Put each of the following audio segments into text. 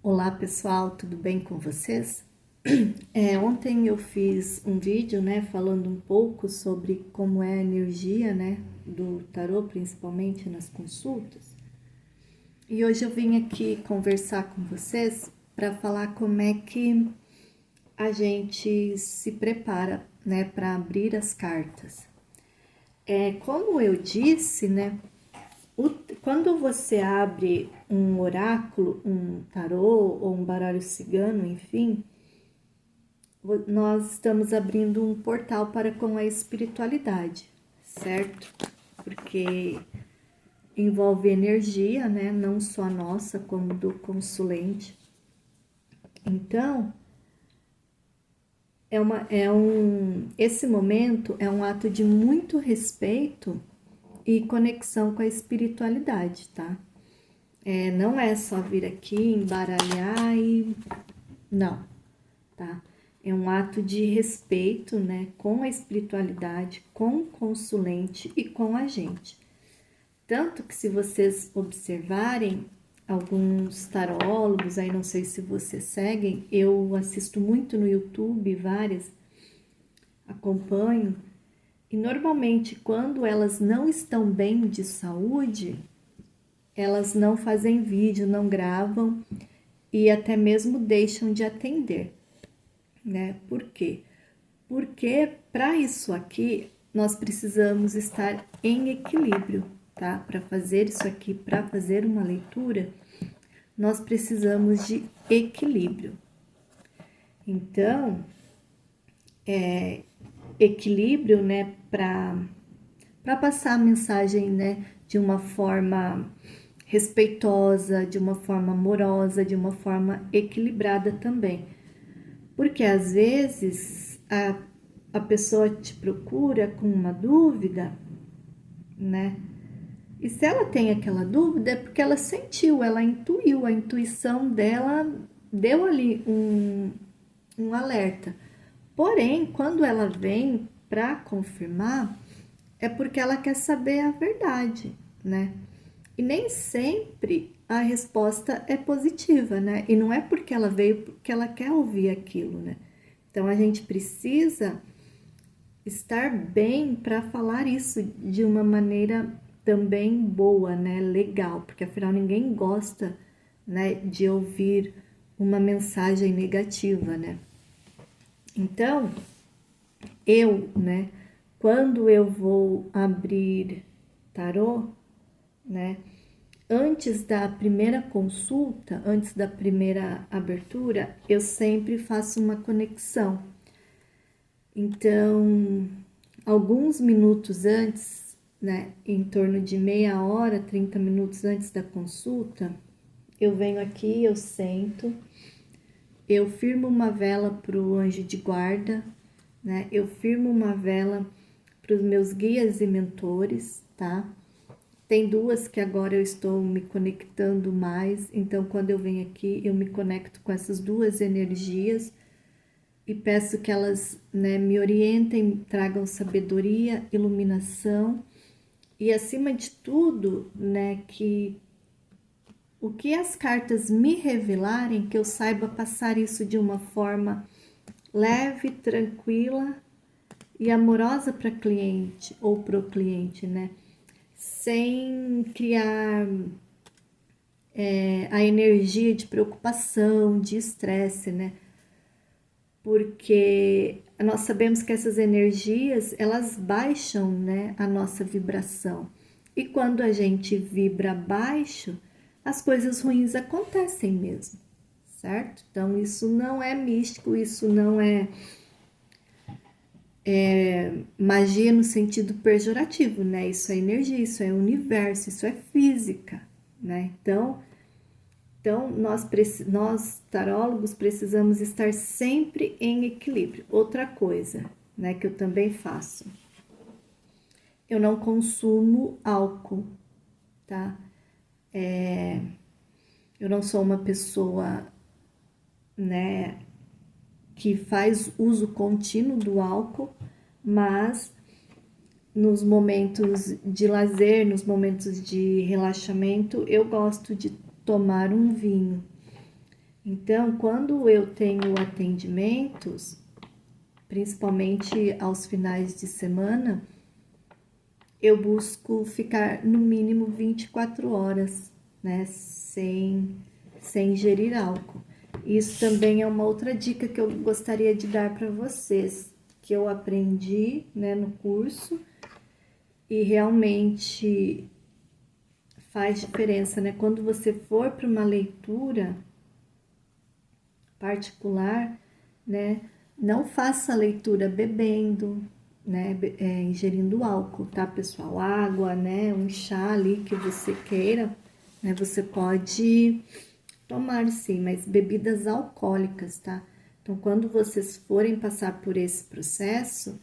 Olá pessoal, tudo bem com vocês? Ontem eu fiz um vídeo, falando um pouco sobre como é a energia, do tarô, principalmente nas consultas. E hoje eu vim aqui conversar com vocês para falar como é que a gente se prepara, para abrir as cartas. Como eu disse, quando você abre um oráculo, um tarô ou um baralho cigano, enfim, nós estamos abrindo um portal para com a espiritualidade, certo? Porque envolve energia, não só nossa, como do consulente. Então, esse momento é um ato de muito respeito e conexão com a espiritualidade, tá? Não é só vir aqui, embaralhar e... Não, tá? É um ato de respeito, com a espiritualidade, com o consulente e com a gente. Tanto que se vocês observarem alguns tarólogos, aí não sei se vocês seguem, eu assisto muito no YouTube, várias, acompanho, e normalmente quando elas não estão bem de saúde, elas não fazem vídeo, não gravam e até mesmo deixam de atender. Por quê? Porque para isso aqui nós precisamos estar em equilíbrio, tá? Para fazer isso aqui, para fazer uma leitura, nós precisamos de equilíbrio. Então, equilíbrio, para passar a mensagem, de uma forma respeitosa, de uma forma amorosa, de uma forma equilibrada também. Porque às vezes a pessoa te procura com uma dúvida, E se ela tem aquela dúvida é porque ela sentiu, ela intuiu, a intuição dela deu ali um alerta. Porém, quando ela vem para confirmar, é porque ela quer saber a verdade, E nem sempre a resposta é positiva, E não é porque ela veio porque ela quer ouvir aquilo, Então a gente precisa estar bem para falar isso de uma maneira também boa, legal, porque afinal ninguém gosta, de ouvir uma mensagem negativa, Então, quando eu vou abrir tarô, antes da primeira consulta, antes da primeira abertura, eu sempre faço uma conexão. Então, alguns minutos antes, em torno de meia hora, 30 minutos antes da consulta, eu venho aqui, eu sento, eu firmo uma vela para o anjo de guarda, Eu firmo uma vela para os meus guias e mentores, tá? Tem duas que agora eu estou me conectando mais, então quando eu venho aqui, eu me conecto com essas duas energias e peço que elas, me orientem, tragam sabedoria, iluminação e, acima de tudo, que o que as cartas me revelarem, que eu saiba passar isso de uma forma leve, tranquila e amorosa para cliente ou pro cliente, sem criar a energia de preocupação, de estresse, Porque nós sabemos que essas energias, elas baixam, a nossa vibração. E quando a gente vibra baixo, as coisas ruins acontecem mesmo, certo? Então, isso não é místico, isso não é magia no sentido pejorativo, Isso é energia, isso é universo, isso é física, Então, nós tarólogos precisamos estar sempre em equilíbrio. Outra coisa, que eu também faço. Eu não consumo álcool, tá? Eu não sou uma pessoa, que faz uso contínuo do álcool, mas nos momentos de lazer, nos momentos de relaxamento, eu gosto de tomar um vinho. Então, quando eu tenho atendimentos, principalmente aos finais de semana, eu busco ficar no mínimo 24 horas, né, sem ingerir álcool. Isso também é uma outra dica que eu gostaria de dar para vocês, que eu aprendi, né, no curso e realmente faz diferença, né? Quando você for para uma leitura particular, né, não faça a leitura bebendo, né, ingerindo álcool, tá, pessoal? Água, né, um chá ali que você queira, né, você pode tomar sim, mas bebidas alcoólicas, tá? Então, quando vocês forem passar por esse processo,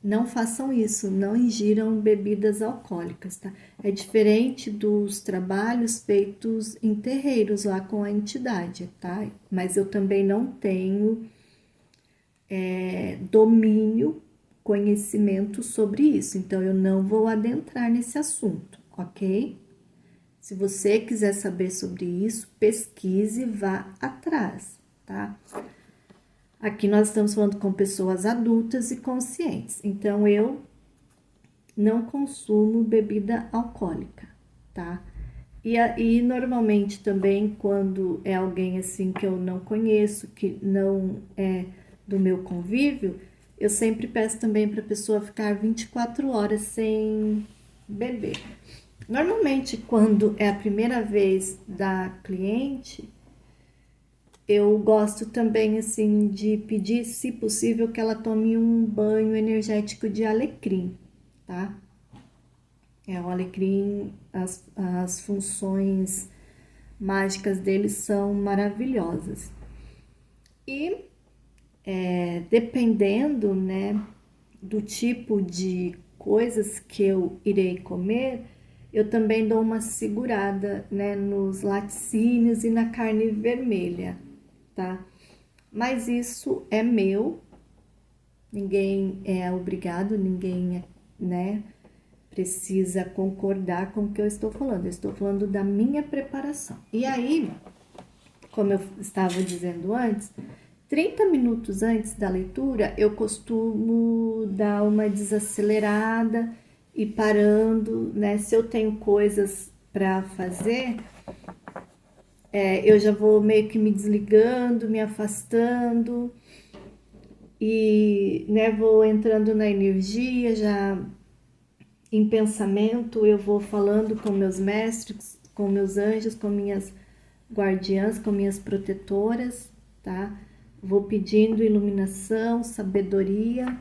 não façam isso, não ingiram bebidas alcoólicas, tá? É diferente dos trabalhos feitos em terreiros lá com a entidade, tá? Mas eu também não tenho domínio, conhecimento sobre isso, então eu não vou adentrar nesse assunto, ok? Se você quiser saber sobre isso, pesquise e vá atrás, tá? Aqui nós estamos falando com pessoas adultas e conscientes, então eu não consumo bebida alcoólica, tá? E normalmente também quando é alguém assim que eu não conheço, que não é do meu convívio, eu sempre peço também para a pessoa ficar 24 horas sem beber. Normalmente quando é a primeira vez da cliente, eu gosto também, assim, de pedir, se possível, que ela tome um banho energético de alecrim, tá? O alecrim, as funções mágicas dele são maravilhosas. E, dependendo, né, do tipo de coisas que eu irei comer, eu também dou uma segurada, né, nos laticínios e na carne vermelha, tá? Mas isso é meu, ninguém é obrigado, ninguém, né, precisa concordar com o que eu estou falando. Eu estou falando da minha preparação. E aí, como eu estava dizendo antes, 30 minutos antes da leitura, eu costumo dar uma desacelerada e parando, né? Se eu tenho coisas para fazer, eu já vou meio que me desligando, me afastando e, né, vou entrando na energia, já em pensamento, eu vou falando com meus mestres, com meus anjos, com minhas guardiãs, com minhas protetoras, tá? Vou pedindo iluminação, sabedoria.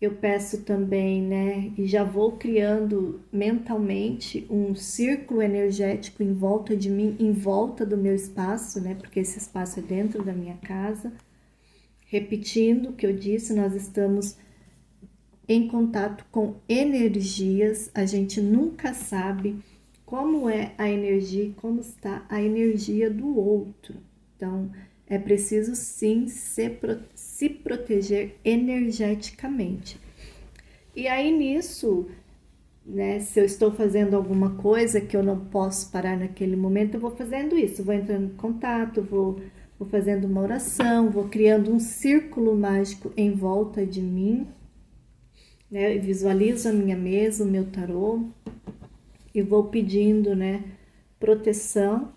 Eu peço também, né, e já vou criando mentalmente um círculo energético em volta de mim, em volta do meu espaço, né, porque esse espaço é dentro da minha casa. Repetindo o que eu disse, nós estamos em contato com energias, a gente nunca sabe como é a energia, como está a energia do outro. Então, é preciso sim se proteger energeticamente. E aí nisso, né, se eu estou fazendo alguma coisa que eu não posso parar naquele momento, eu vou fazendo isso, vou entrando em contato, vou fazendo uma oração, vou criando um círculo mágico em volta de mim, né, eu visualizo a minha mesa, o meu tarô, e vou pedindo, né, proteção.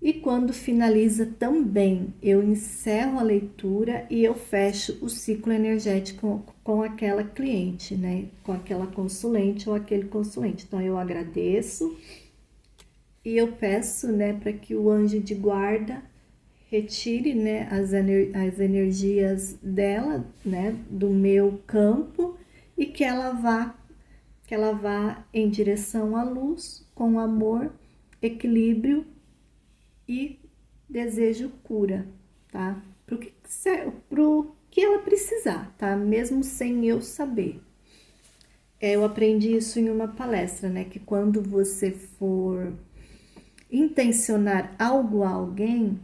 E quando finaliza também, eu encerro a leitura e eu fecho o ciclo energético com aquela cliente, né, com aquela consulente ou aquele consulente. Então, eu agradeço e eu peço, né, para que o anjo de guarda retire, né, as energias dela, né, do meu campo e que ela vá em direção à luz com amor, equilíbrio e desejo cura, tá? Pro que ela precisar, tá? Mesmo sem eu saber. Eu aprendi isso em uma palestra, né? Que quando você for intencionar algo a alguém,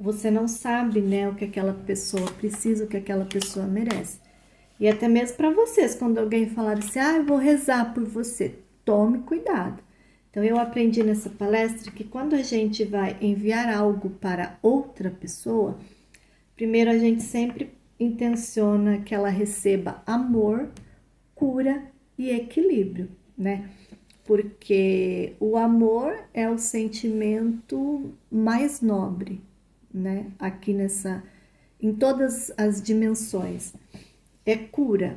você não sabe, né, o que aquela pessoa precisa, o que aquela pessoa merece. E até mesmo para vocês, quando alguém falar assim, eu vou rezar por você, tome cuidado. Então, eu aprendi nessa palestra que quando a gente vai enviar algo para outra pessoa, primeiro a gente sempre intenciona que ela receba amor, cura e equilíbrio, né? Porque o amor é o sentimento mais nobre, né? Aqui em todas as dimensões. É cura.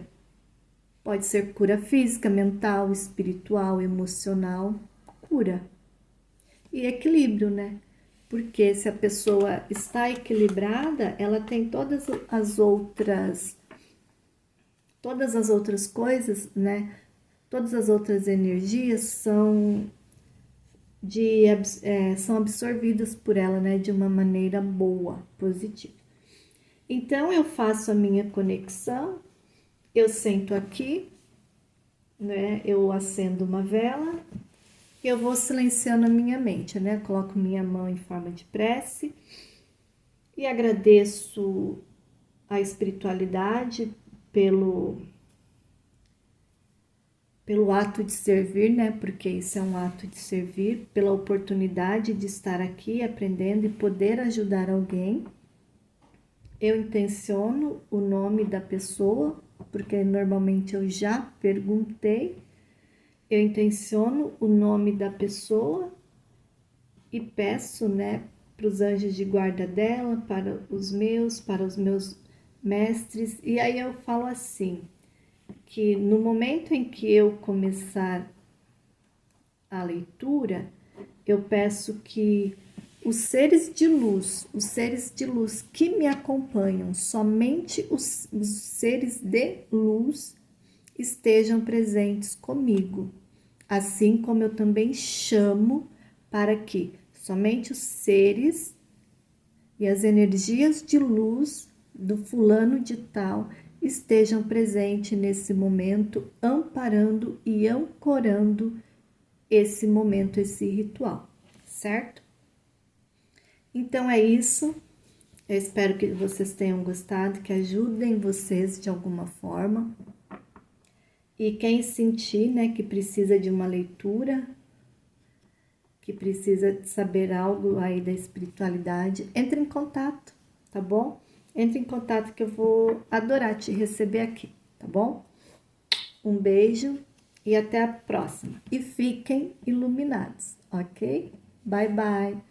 Pode ser cura física, mental, espiritual, emocional, cura. E equilíbrio, né? Porque se a pessoa está equilibrada, ela tem todas as outras coisas, né? Todas as outras energias são absorvidas por ela, né? De uma maneira boa, positiva. Então, eu faço a minha conexão, eu sento aqui, né? Eu acendo uma vela, eu vou silenciando a minha mente, né? Coloco minha mão em forma de prece e agradeço a espiritualidade pelo ato de servir, né? Porque isso é um ato de servir, pela oportunidade de estar aqui aprendendo e poder ajudar alguém. Eu intenciono o nome da pessoa, porque normalmente eu já perguntei. Eu intenciono o nome da pessoa e peço, né, para os anjos de guarda dela, para os meus mestres. E aí eu falo assim, que no momento em que eu começar a leitura, eu peço que os seres de luz que me acompanham, somente os seres de luz estejam presentes comigo, assim como eu também chamo para que somente os seres e as energias de luz do fulano de tal estejam presentes nesse momento, amparando e ancorando esse momento, esse ritual, certo? Então é isso. Eu espero que vocês tenham gostado, que ajudem vocês de alguma forma. E quem sentir, né, que precisa de uma leitura, que precisa saber algo aí da espiritualidade, entre em contato, tá bom? Entre em contato que eu vou adorar te receber aqui, tá bom? Um beijo e até a próxima. E fiquem iluminados, ok? Bye, bye.